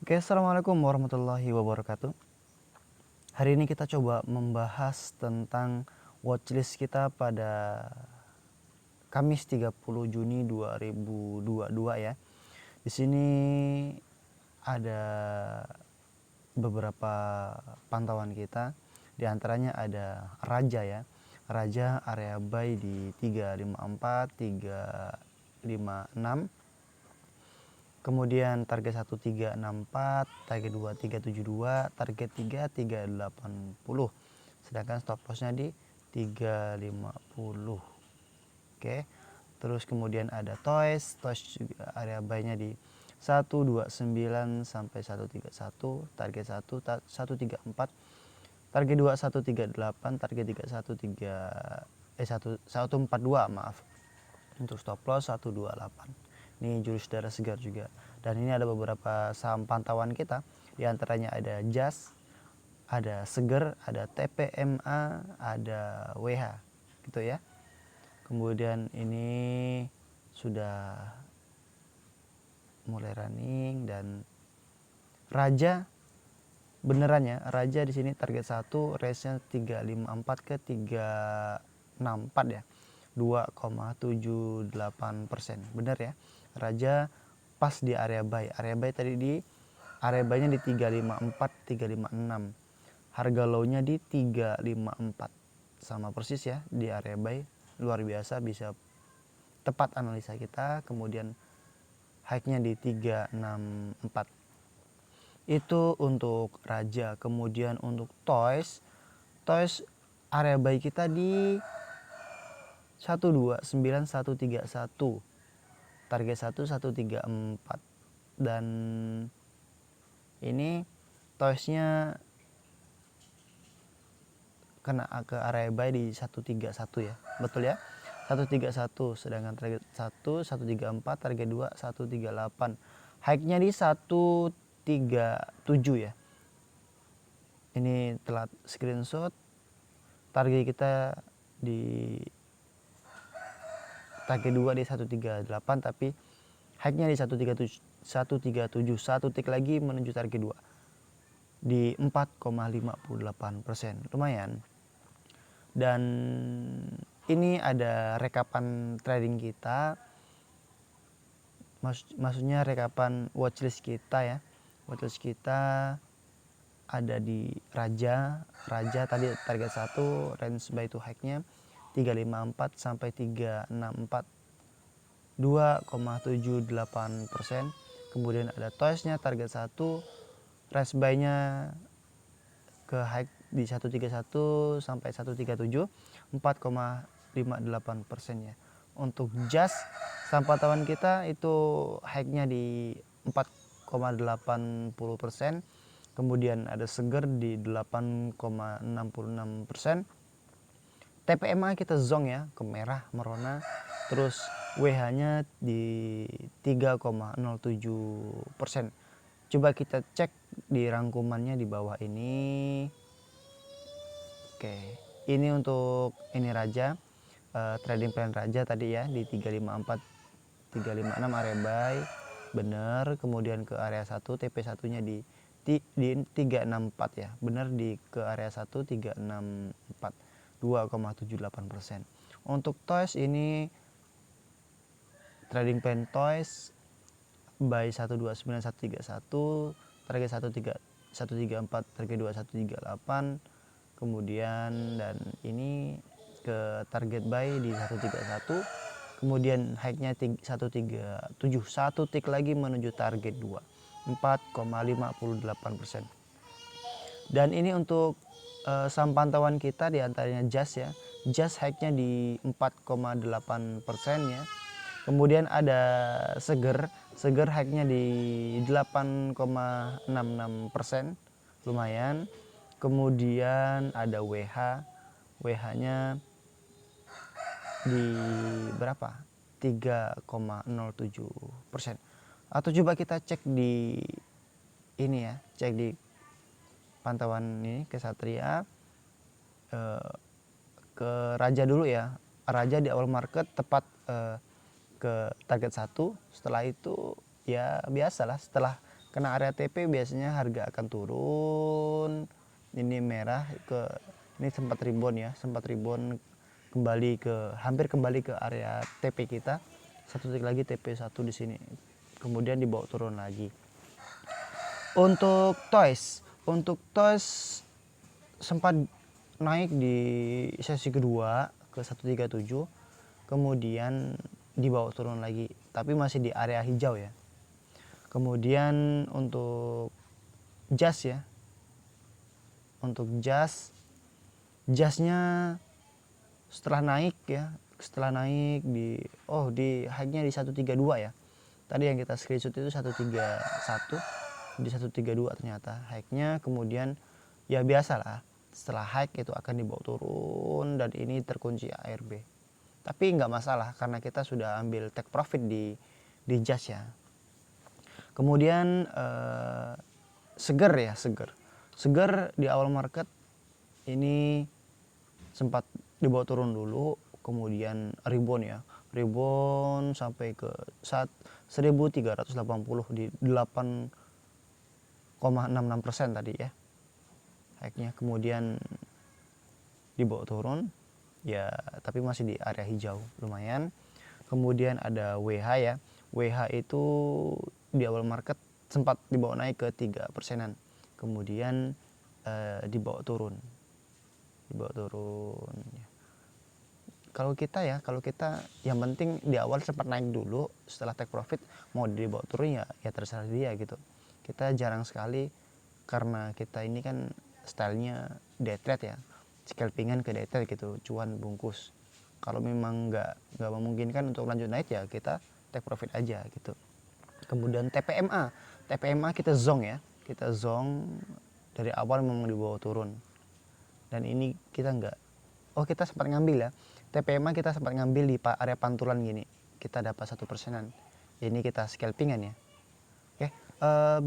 Oke, assalamualaikum warahmatullahi wabarakatuh. Hari ini kita coba membahas tentang watchlist kita pada Kamis 30 Juni 2022 ya. Di sini ada beberapa pantauan kita. Di antaranya ada Raja ya. Raja area buy di 354, 356. Kemudian target 1364, target 2372, target 3380. Sedangkan stop lossnya di 350. Oke. Terus kemudian ada Toys juga area buy-nya di 129 sampai 131, target 134, target 2138, target 142 maaf. Untuk stop loss 128. Ini jurus darah segar juga. Dan ini ada beberapa saham pantauan kita. Di antaranya ada JAS, ada Seger, ada TPMA, ada WH gitu ya. Kemudian ini sudah mulai running. Dan Raja benerannya Raja di sini target 1 range-nya 354 ke 364 ya. 2,78%. Benar ya. Raja pas di area buy. Area buy tadi di area buy-nya di 354, 356. Harga low-nya di 354. Sama persis ya di area buy. Luar biasa, bisa tepat analisa kita. Kemudian high-nya di 364. Itu untuk Raja. Kemudian untuk Toys area buy kita di 129131, target 1134. Dan ini Toys-nya kena ke area buy di 131 ya. Betul ya. 131, sedangkan target 1 134, target 2 138. High-nya di 137 ya. Ini telat screenshot. Target kita di target 2 di 138, tapi high-nya di 137, 1 tik lagi menuju target 2 di 4,58%. Lumayan. Dan ini ada rekapan trading kita. Maksudnya rekapan watchlist kita ya. Watchlist kita ada di Raja tadi target 1, range buy to high-nya 354 sampai 364, 2,78%. Kemudian ada Toys-nya target 1, range buy-nya ke high di 131 sampai 137, 4,58% ya. Untuk JAS saham pantauan kita itu high-nya di 4,80%. Kemudian ada Seger di 8,66%. TPMA kita zong ya, ke merah merona. Terus WH-nya di 3,07%. Coba kita cek di rangkumannya di bawah ini. Oke, ini untuk ini Raja. Trading plan Raja tadi ya di 354, 356 area buy. Bener. Kemudian ke area 1, TP1-nya di 364 ya. Bener di ke area 1 364. 2,78%. Untuk Toys ini trading plan Toys buy 129131, target 134, target 2138. Kemudian dan ini ke target buy di 131. Kemudian high-nya 137, 1 tik lagi menuju target 2, 4,58%. Dan ini untuk saham pantauan kita di antaranya JAS ya. JAS high-nya di 4,8% ya. Kemudian ada Seger high-nya di 8,66%. Lumayan. Kemudian ada WH-nya di berapa? 3,07%. Atau coba kita cek di ini ya, cek di pantauan ini ke Satria, ke Raja dulu ya. Raja di awal market tepat ke target 1. Setelah itu ya biasalah, setelah Kena area TP biasanya harga akan turun. Ini merah ini sempat rebound ya, sempat rebound hampir kembali ke area TP kita. Satu titik lagi TP1 di sini. Kemudian dibawa turun lagi. Untuk Toys sempat naik di sesi kedua ke 137, kemudian dibawa turun lagi, tapi masih di area hijau ya. Kemudian untuk jasnya setelah naik di high-nya di 132 ya. Tadi yang kita screenshot itu 131, di 132 ternyata high-nya. Kemudian ya biasalah, setelah high itu akan dibawa turun dan ini terkunci ARB. Tapi nggak masalah karena kita sudah ambil take profit di jas ya. Kemudian Seger di awal market ini sempat dibawa turun dulu, kemudian rebound sampai ke 1380 di 8,66% tadi ya high-nya. Kemudian dibawa turun ya, tapi masih di area hijau lumayan. Kemudian ada WH ya. WH itu di awal market sempat dibawa naik ke 3%-an. Kemudian dibawa turun ya. Kalau kita yang penting di awal sempat naik dulu, setelah take profit mau dibawa turun ya terserah dia gitu. Kita jarang sekali, karena kita ini kan stylenya day trade ya, scalpingan ke day trade gitu, cuan bungkus. Kalau memang nggak memungkinkan untuk lanjut naik ya kita take profit aja gitu. Kemudian TPMA kita zong ya, dari awal memang dibawa turun, dan ini kita kita sempat ngambil ya. TPMA kita sempat ngambil di area pantulan gini, kita dapat 1%-an. Ini kita scalpingan ya. Oke,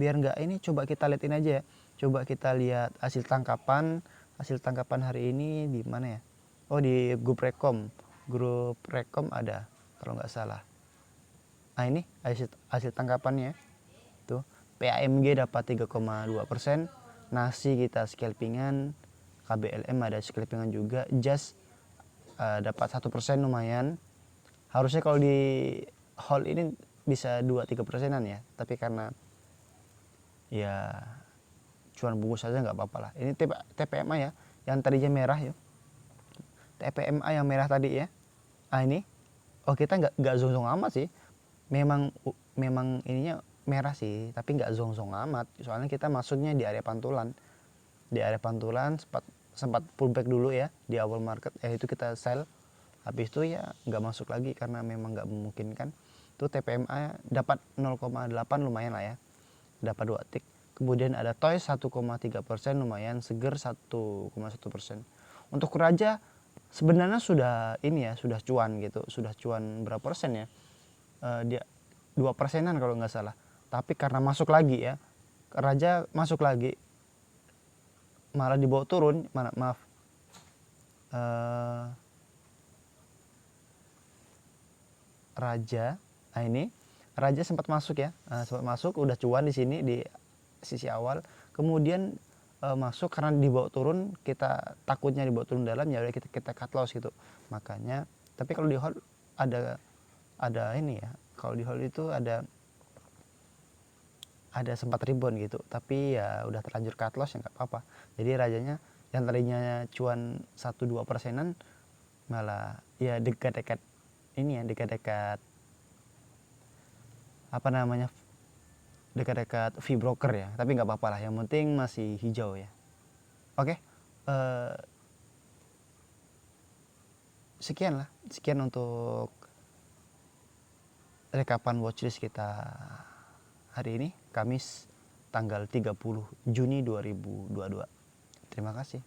biar nggak ini, coba kita liatin aja ya. Coba kita lihat hasil tangkapan hari ini di mana ya? Oh, di grup Rekom ada kalau nggak salah. Nah, ini hasil tangkapannya tuh. PAMG dapat 3,2%, nasi kita scalpingan, KBLM ada scalpingan juga, jas dapat 1% lumayan. Harusnya kalau di hold ini bisa 2-3%-an ya, tapi karena ya cuan bungkus saja nggak apa-apa lah. Ini TPMA ya, yang tadinya merah ya, TPMA yang merah tadi ya. Ah, ini kita nggak zong-zong amat sih, memang ininya merah sih, tapi nggak zong-zong amat, soalnya kita masuknya di area pantulan. Sempat pullback dulu ya di awal market, itu kita sell, habis itu ya nggak masuk lagi karena memang nggak memungkinkan. Itu TPMA dapat 0,8 lumayan lah ya, dapat 2 tick. Kemudian ada Toys 1,3% lumayan, Seger 1,1%. Untuk Raja sebenarnya sudah cuan gitu, sudah cuan berapa persen ya, dia 2%-an kalau nggak salah. Tapi karena masuk lagi ya, Raja masuk lagi malah dibawa turun, Raja. Nah, ini Raja sempat masuk ya, udah cuan di sini di sisi awal. Kemudian masuk karena dibawa turun, kita takutnya dibawa turun dalam, ya udah kita cut loss gitu. Makanya, tapi kalau di hold ada ini ya, kalau di hold itu ada sempat rebound gitu, tapi ya udah terlanjur cut loss ya nggak apa-apa. Jadi Rajanya yang tadinya cuan 1-2%-an malah ya dekat-dekat dekat-dekat fee broker ya, tapi nggak apa-apa lah, yang penting masih hijau ya. Oke, sekian untuk rekapan watchlist kita hari ini, Kamis tanggal 30 Juni 2022. Terima kasih.